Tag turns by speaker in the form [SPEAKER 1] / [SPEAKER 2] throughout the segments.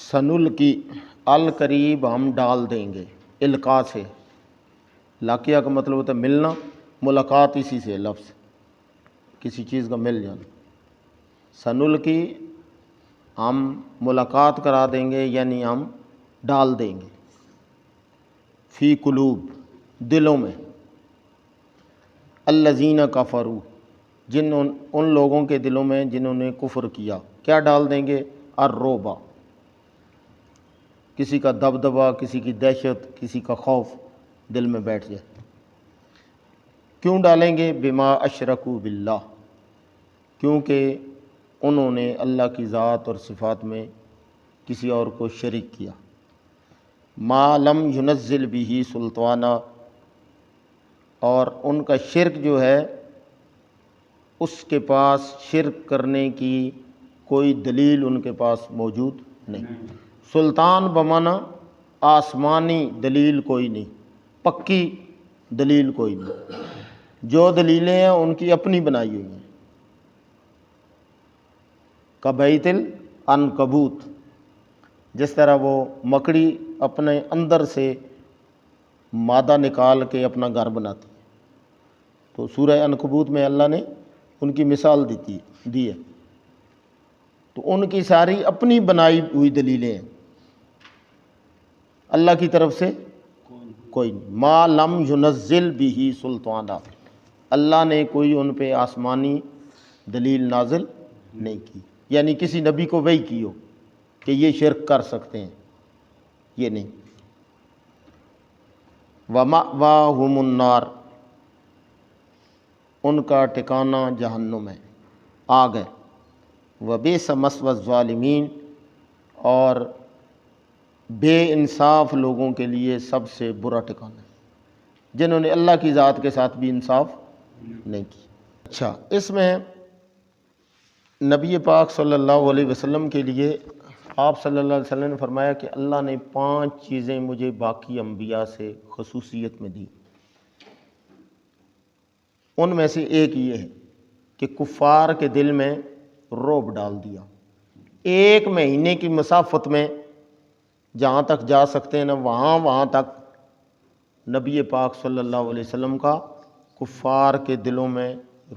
[SPEAKER 1] سنلقی القریب ہم ڈال دیں گے، القاء سے، لاقیہ کا مطلب ہوتا ہے ملنا، ملاقات اسی سے لفظ کسی چیز کا مل جانا۔ سنلقی ہم ملاقات کرا دیں گے، یعنی ہم ڈال دیں گے، فی قلوب دلوں میں، الذین کفروا ان لوگوں کے دلوں میں جنہوں نے کفر کیا، کیا ڈال دیں گے؟ الرعب، کسی کا دبدبہ، کسی کی دہشت، کسی کا خوف دل میں بیٹھ جائے۔ کیوں ڈالیں گے؟ بما اشرکوا باللہ، کیونکہ انہوں نے اللہ کی ذات اور صفات میں کسی اور کو شریک کیا۔ ما لم ینزل بہ سلطانہ، اور ان کا شرک جو ہے اس کے پاس شرک کرنے کی کوئی دلیل ان کے پاس موجود نہیں۔ سلطان بمانا آسمانی دلیل کوئی نہیں، پکی دلیل کوئی نہیں، جو دلیلیں ہیں ان کی اپنی بنائی ہوئی ہیں، کبیت العنکبوت، جس طرح وہ مکڑی اپنے اندر سے مادہ نکال کے اپنا گھر بناتی ہے، تو سورہ عنکبوت میں اللہ نے ان کی مثال دی ہے، تو ان کی ساری اپنی بنائی ہوئی دلیلیں ہیں، اللہ کی طرف سے کوئی نہیں۔ ما لم ینزل بہ سلطانہ، اللہ نے کوئی ان پہ آسمانی دلیل نازل نہیں کی، یعنی کسی نبی کو وحی کی ہو کہ یہ شرک کر سکتے ہیں، یہ نہیں۔ وَمَأْوَاهُمُ النَّارُ، ان کا ٹھکانہ جہنم ہے، آگ ہے۔ وَبِئْسَ مَثْوَى الظَّالِمِينَ، اور بے انصاف لوگوں کے لیے سب سے برا ٹھکانہ ہے، جنہوں نے اللہ کی ذات کے ساتھ بھی انصاف نہیں کی۔ اچھا، اس میں نبی پاک صلی اللہ علیہ وسلم کے لیے آپ صلی اللہ علیہ وسلم نے فرمایا کہ اللہ نے 5 چیزیں مجھے باقی انبیاء سے خصوصیت میں دی، ان میں سے ایک یہ ہے کہ کفار کے دل میں رعب ڈال دیا، 1 مہینے کی مسافت میں جہاں تک جا سکتے ہیں نا وہاں تک نبی پاک صلی اللہ علیہ وسلم کا کفار کے دلوں میں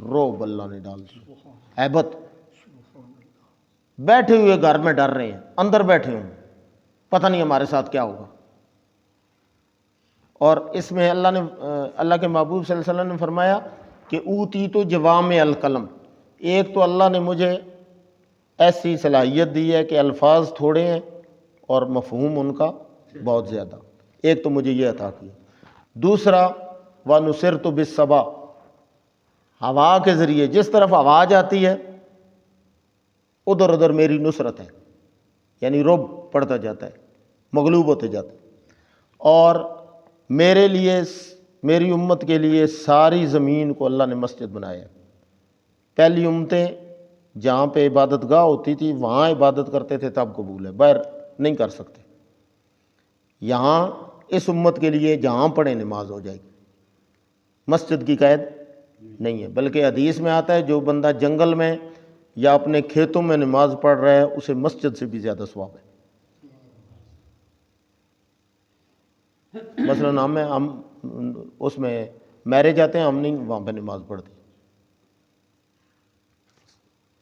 [SPEAKER 1] رعب اللہ نے ڈال دیا، ہیبت، بیٹھے ہوئے گھر میں ڈر رہے ہیں، اندر بیٹھے ہوں، پتہ نہیں ہمارے ساتھ کیا ہوگا۔ اور اس میں اللہ کے محبوب صلی اللہ علیہ وسلم نے فرمایا کہ اوتیت جوامع الکلم، ایک تو اللہ نے مجھے ایسی صلاحیت دی ہے کہ الفاظ تھوڑے ہیں اور مفہوم ان کا بہت زیادہ، ایک تو مجھے یہ عطا کیا۔ دوسرا وَنُصِرْتُ بِالسَّبْا، ہوا کے ذریعے جس طرف آواز آتی ہے ادھر ادھر میری نصرت ہے، یعنی رعب پڑتا جاتا ہے، مغلوب ہوتے جاتا ہے۔ اور میرے لیے، میری امت کے لیے ساری زمین کو اللہ نے مسجد بنایا ہے۔ پہلی امتیں جہاں پہ عبادت گاہ ہوتی تھی وہاں عبادت کرتے تھے تب قبول ہے، باہر نہیں کر سکتے۔ یہاں اس امت کے لیے جہاں پڑھے نماز ہو جائے گی، مسجد کی قید نہیں ہے، بلکہ حدیث میں آتا ہے جو بندہ جنگل میں یا اپنے کھیتوں میں نماز پڑھ رہا ہے اسے مسجد سے بھی زیادہ ثواب ہے۔ مثلا ہم اس میں میرج جاتے ہیں، ہم نہیں وہاں پہ نماز پڑھتے،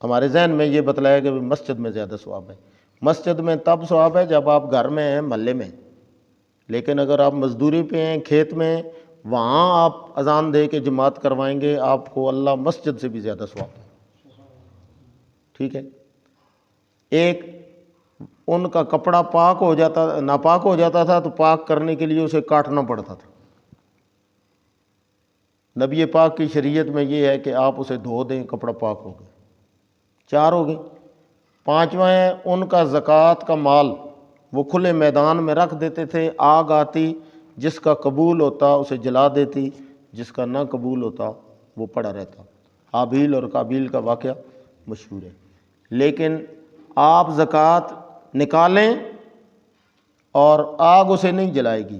[SPEAKER 1] ہمارے ذہن میں یہ بتلایا کہ مسجد میں زیادہ ثواب ہے۔ مسجد میں تب ثواب ہے جب آپ گھر میں ہیں، محلے میں، لیکن اگر آپ مزدوری پہ ہیں، کھیت میں، وہاں آپ اذان دے کے جماعت کروائیں گے، آپ کو اللہ مسجد سے بھی زیادہ ثواب ہے۔ ٹھیک ہے، ایک ان کا کپڑا ناپاک ہو جاتا تھا تو پاک کرنے کے لیے اسے کاٹنا پڑتا تھا، نبی پاک کی شریعت میں یہ ہے کہ آپ اسے دھو دیں، کپڑا پاک ہو گیا۔ 4 ہو گئی۔ 5واں ہے ان کا زکوٰۃ کا مال وہ کھلے میدان میں رکھ دیتے تھے، آگ آتی، جس کا قبول ہوتا اسے جلا دیتی، جس کا نہ قبول ہوتا وہ پڑا رہتا۔ حابیل اور قابیل کا واقعہ مشہور ہے۔ لیکن آپ زکوٰۃ نکالیں اور آگ اسے نہیں جلائے گی،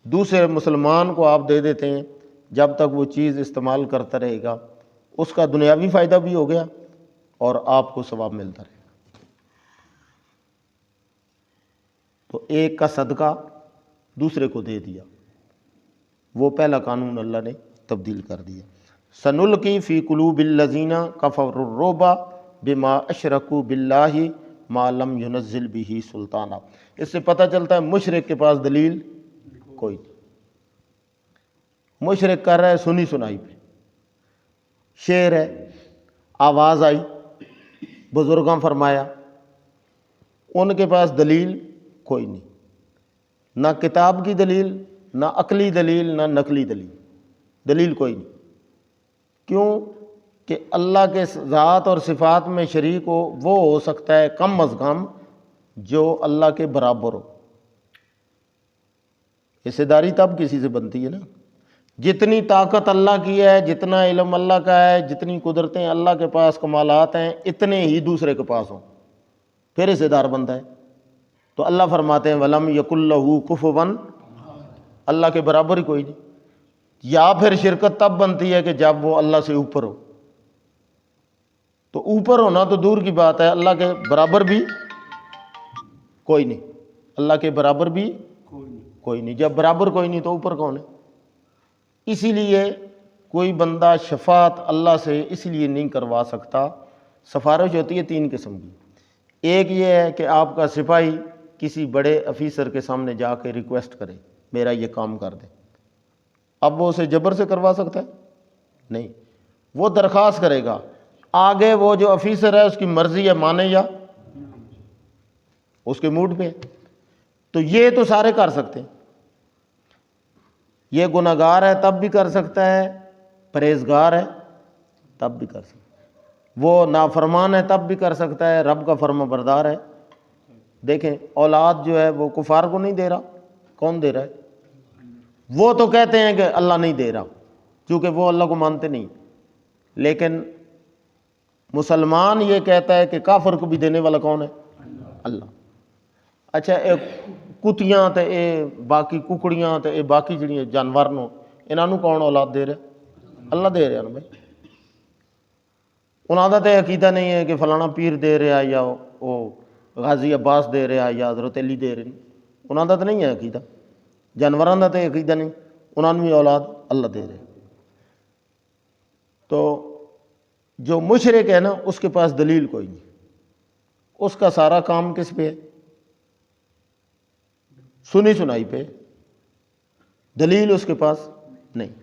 [SPEAKER 1] دوسرے مسلمان کو آپ دے دیتے ہیں، جب تک وہ چیز استعمال کرتا رہے گا اس کا دنیاوی فائدہ بھی ہو گیا اور آپ کو ثواب ملتا رہے گا۔ تو ایک کا صدقہ دوسرے کو دے دیا، وہ پہلا قانون اللہ نے تبدیل کر دیا۔ سنلقی فی قلوب الذین کفروا الرعب بما اشرکوا باللہ ما لم ینزل بہ سلطانا۔ اس سے پتہ چلتا ہے مشرک کے پاس دلیل کوئی نہیں، مشرک کر رہا ہے سنی سنائی پہ، شعر ہے، آواز آئی، بزرگاں فرمایا، ان کے پاس دلیل کوئی نہیں، نہ کتاب کی دلیل، نہ عقلی دلیل، نہ نقلی دلیل، دلیل کوئی نہیں۔ کیوں کہ اللہ کے ذات اور صفات میں شریک وہ ہو سکتا ہے کم از کم جو اللہ کے برابر ہو۔ حصے داری تب کسی سے بنتی ہے نا، جتنی طاقت اللہ کی ہے، جتنا علم اللہ کا ہے، جتنی قدرتیں اللہ کے پاس، کمالات ہیں، اتنے ہی دوسرے کے پاس ہوں، پھر حصے دار بنتا ہے۔ تو اللہ فرماتے ہیں وَلَمْ يَكُنْ لَهُ كُفُوًا، اللہ کے برابر ہی کوئی نہیں۔ یا پھر شرکت تب بنتی ہے کہ جب وہ اللہ سے اوپر ہو، تو اوپر ہونا تو دور کی بات ہے، اللہ کے برابر بھی کوئی نہیں، اللہ کے برابر بھی کوئی نہیں۔ جب برابر کوئی نہیں تو اوپر کون ہے؟ اسی لیے کوئی بندہ شفاعت اللہ سے اس لیے نہیں کروا سکتا۔ سفارش ہوتی ہے تین قسم کی، ایک یہ ہے کہ آپ کا سپاہی کسی بڑے افیسر کے سامنے جا کے ریکویسٹ کرے میرا یہ کام کر دے، اب وہ اسے جبر سے کروا سکتا ہے؟ نہیں، وہ درخواست کرے گا، آگے وہ جو افیسر ہے اس کی مرضی ہے، مانے یا اس کے موڈ پہ ہے۔ تو یہ تو سارے کر سکتے ہیں، یہ گناہگار ہے تب بھی کر سکتا ہے، پرہیزگار ہے تب بھی کر سکتا ہے، وہ نافرمان ہے تب بھی کر سکتا ہے، رب کا فرما بردار ہے۔ دیکھیں اولاد جو ہے وہ کفار کو نہیں دے رہا، کون دے رہا ہے؟ وہ تو کہتے ہیں کہ اللہ نہیں دے رہا کیونکہ وہ اللہ کو مانتے نہیں، لیکن مسلمان یہ کہتا ہے کہ کافر کو بھی دینے والا کون ہے؟ اللہ۔ اچھا ایک کتیاں تے اے باقی ککڑیاں تے اے باقی جڑیاں جانور نو انہاں نو کون اولاد دے رہا؟ اللہ دے رہا نا بھائی۔ انہاں دا تے عقیدہ نہیں ہے کہ فلانا پیر دے رہا یا وہ غازی عباس دے رہا یا حضرت علی دے رہے، انہاں دا تے نہیں ہے عقیدہ، جانوراں دا تے عقیدہ نہیں، انہاں نو بھی اولاد اللہ دے رہے۔ تو جو مشرک ہے نا اس کے پاس دلیل کوئی نہیں، اس کا سارا کام کس پہ ہے؟ سنی سنائی پہ، دلیل اس کے پاس نہیں۔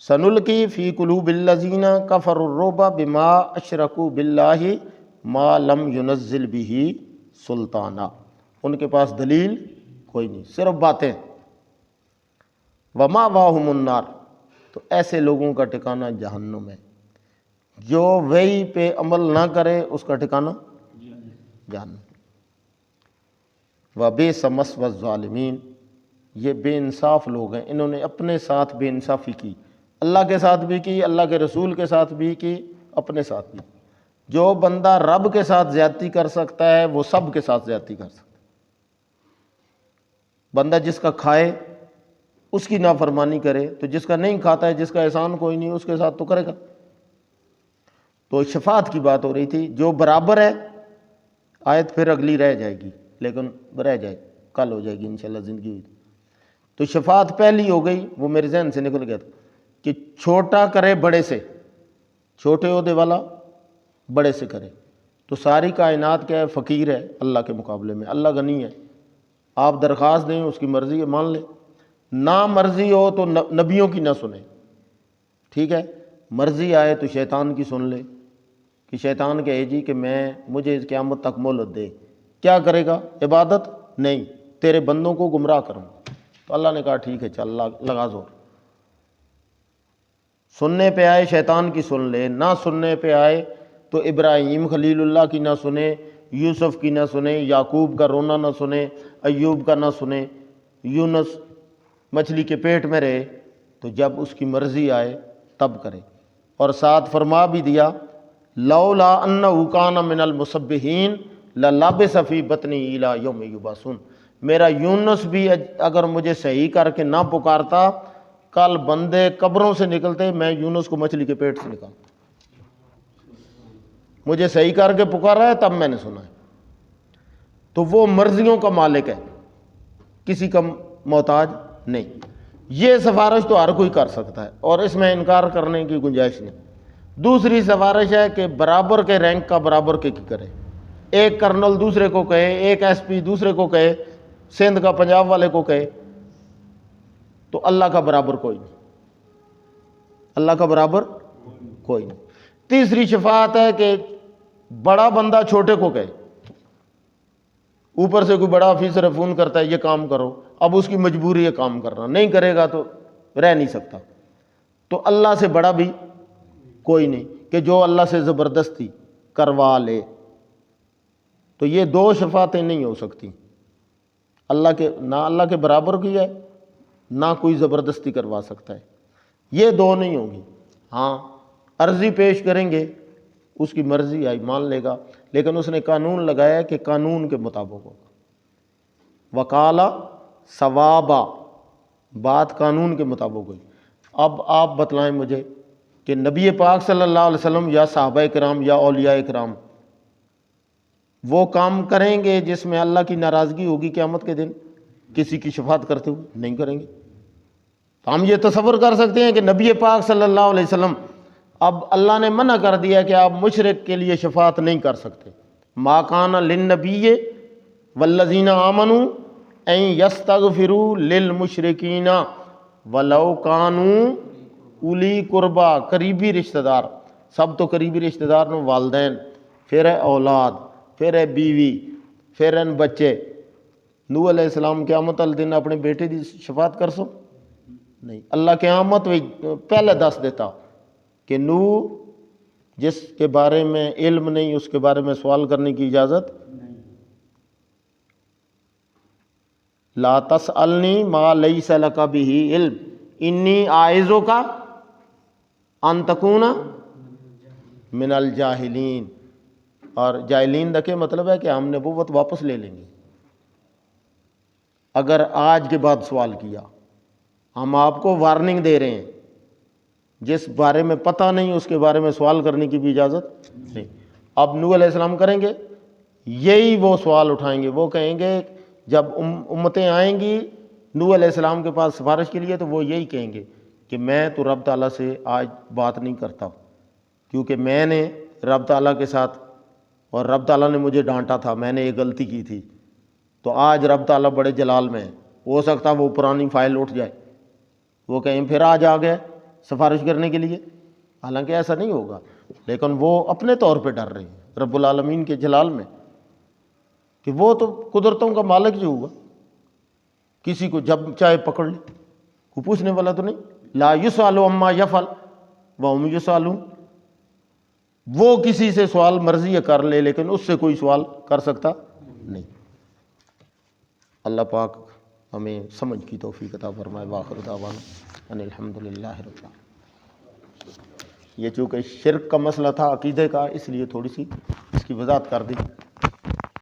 [SPEAKER 1] سنلقی فی قلوب الذین کفروا الرعب بما اشرکوا باللہ ما لم ینزل بہ سلطانا، ان کے پاس دلیل کوئی نہیں، صرف باتیں۔ ومأواہم النار، تو ایسے لوگوں کا ٹھکانہ جہنم ہے، جو وحی پہ عمل نہ کرے اس کا ٹھکانہ جہنم۔ وَبِئْسَ مَثْوَى الظَّالِمِينَ، یہ بے انصاف لوگ ہیں، انہوں نے اپنے ساتھ بے انصافی کی، اللہ کے ساتھ بھی کی، اللہ کے رسول کے ساتھ بھی کی، اپنے ساتھ بھی۔ جو بندہ رب کے ساتھ زیادتی کر سکتا ہے وہ سب کے ساتھ زیادتی کر سکتا ہے۔ بندہ جس کا کھائے اس کی نافرمانی کرے تو جس کا نہیں کھاتا ہے، جس کا احسان کوئی نہیں اس کے ساتھ تو کرے گا۔ تو شفاعت کی بات ہو رہی تھی، جو برابر ہے، آیت پھر اگلی رہ جائے گی لیکن رہ جائے، کل ہو جائے گی انشاءاللہ زندگی ہوئی تو شفاعت پہلی ہو گئی، وہ میرے ذہن سے نکل گیا تھا کہ چھوٹا کرے بڑے سے، چھوٹے عہدے والا بڑے سے کرے۔ تو ساری کائنات کیا ہے؟ فقیر ہے اللہ کے مقابلے میں، اللہ غنی ہے، آپ درخواست دیں اس کی مرضی ہے مان لے، نہ مرضی ہو تو نبیوں کی نہ سنیں، ٹھیک ہے، مرضی آئے تو شیطان کی سن لے کہ شیطان کہے جی کہ مجھے قیامت تک مہلت دے، کیا کرے گا؟ عبادت نہیں، تیرے بندوں کو گمراہ کروں۔ تو اللہ نے کہا ٹھیک ہے چل لگا زور، سننے پہ آئے شیطان کی سن لے، نہ سننے پہ آئے تو ابراہیم خلیل اللہ کی نہ سنے، یوسف کی نہ سنے، یعقوب کا رونا نہ سنے، ایوب کا نہ سنے، یونس مچھلی کے پیٹ میں رہے، تو جب اس کی مرضی آئے تب کرے۔ اور ساتھ فرما بھی دیا لولا انہ کان من المسبحین للبث فی بطنی الی یوم یبعثون، میرا یونس بھی اگر مجھے صحیح کر کے نہ پکارتا، کل بندے قبروں سے نکلتے میں یونس کو مچھلی کے پیٹ سے نکالتا، مجھے صحیح کر کے پکارا ہے تب میں نے سنا ہے۔ تو وہ مرضیوں کا مالک ہے، کسی کا محتاج نہیں۔ یہ سفارش تو ہر کوئی کر سکتا ہے اور اس میں انکار کرنے کی گنجائش نہیں۔ دوسری سفارش ہے کہ برابر کے رینک کا برابر کے کی کرے، ایک کرنل دوسرے کو کہے، ایک ایس پی دوسرے کو کہے، سندھ کا پنجاب والے کو کہے، تو اللہ کا برابر کوئی نہیں، اللہ کا برابر کوئی نہیں۔ تیسری شفاعت ہے کہ بڑا بندہ چھوٹے کو کہے، اوپر سے کوئی بڑا آفیسر فون کرتا ہے یہ کام کرو، اب اس کی مجبوری ہے کام کرنا، نہیں کرے گا تو رہ نہیں سکتا، تو اللہ سے بڑا بھی کوئی نہیں کہ جو اللہ سے زبردستی کروا لے۔ تو یہ دو شفاعتیں نہیں ہو سکتی، اللہ کے نہ اللہ کے برابر کی ہے، نہ کوئی زبردستی کروا سکتا ہے، یہ دو نہیں ہوگی۔ ہاں عرضی پیش کریں گے، اس کی مرضی آئی مان لے گا، لیکن اس نے قانون لگایا کہ قانون کے مطابق ہوگا، وکالا ثوابا، بات قانون کے مطابق ہوئی۔ اب آپ بتلائیں مجھے کہ نبی پاک صلی اللہ علیہ وسلم یا صحابہ کرام یا اولیاء کرام وہ کام کریں گے جس میں اللہ کی ناراضگی ہوگی قیامت کے دن کسی کی شفاعت کرتے ہوئے؟ نہیں کریں گے۔ تو ہم یہ تصور کر سکتے ہیں کہ نبی پاک صلی اللہ علیہ وسلم، اب اللہ نے منع کر دیا کہ آپ مشرک کے لیے شفاعت نہیں کر سکتے، ما کان للنبی والذین آمنوا ان یستغفروا للمشرکین ولو کانوا اولی قربا، قریبی رشتہ دار، سب تو قریبی رشتہ دار نے والدین، پھر ہے اولاد، پھر ہے بیوی، پھر ہیں بچے۔ نوح علیہ السلام قیامت والے دن اپنے بیٹے دی شفاعت کر سو؟ نہیں۔ اللہ قیامت پہلے دس دیتا کہ نوح جس کے بارے میں علم نہیں اس کے بارے میں سوال کرنے کی اجازت نہیں۔ لا تسألنی ما لیس لک بہ علم انی اعظک ان تکون من الجاہلین، اور جاہلین دکے مطلب ہے کہ ہم نبوت واپس لے لیں گے اگر آج کے بعد سوال کیا۔ ہم آپ کو وارننگ دے رہے ہیں، جس بارے میں پتہ نہیں اس کے بارے میں سوال کرنے کی بھی اجازت نہیں۔ اب نوح علیہ السلام کریں گے یہی وہ سوال اٹھائیں گے، وہ کہیں گے جب امتیں آئیں گی نوح علیہ السلام کے پاس سفارش کے لیے تو وہ یہی کہیں گے کہ میں تو رب تعالیٰ سے آج بات نہیں کرتا کیونکہ میں نے رب تعالیٰ کے ساتھ، اور رب تعالیٰ نے مجھے ڈانٹا تھا، میں نے یہ غلطی کی تھی، تو آج رب تعالیٰ بڑے جلال میں ہے، ہو سکتا وہ پرانی فائل اٹھ جائے، وہ کہیں پھر آج آ گئے سفارش کرنے کے لیے، حالانکہ ایسا نہیں ہوگا، لیکن وہ اپنے طور پہ ڈر رہے ہیں رب العالمین کے جلال میں کہ وہ تو قدرتوں کا مالک جو ہوگا، کسی کو جب چاہے پکڑ لے، کوئی پوچھنے والا تو نہیں۔ لا یسأل عما یفعل وهم یسألون، وہ کسی سے سوال مرضی کر لے لیکن اس سے کوئی سوال کر سکتا نہیں۔ اللہ پاک ہمیں سمجھ کی توفیق عطا فرمائے۔ وآخر دعوانا ان الحمدللہ رب العالمین۔ یہ چونکہ شرک کا مسئلہ تھا عقیدے کا، اس لیے تھوڑی سی اس کی وضاحت کر دی۔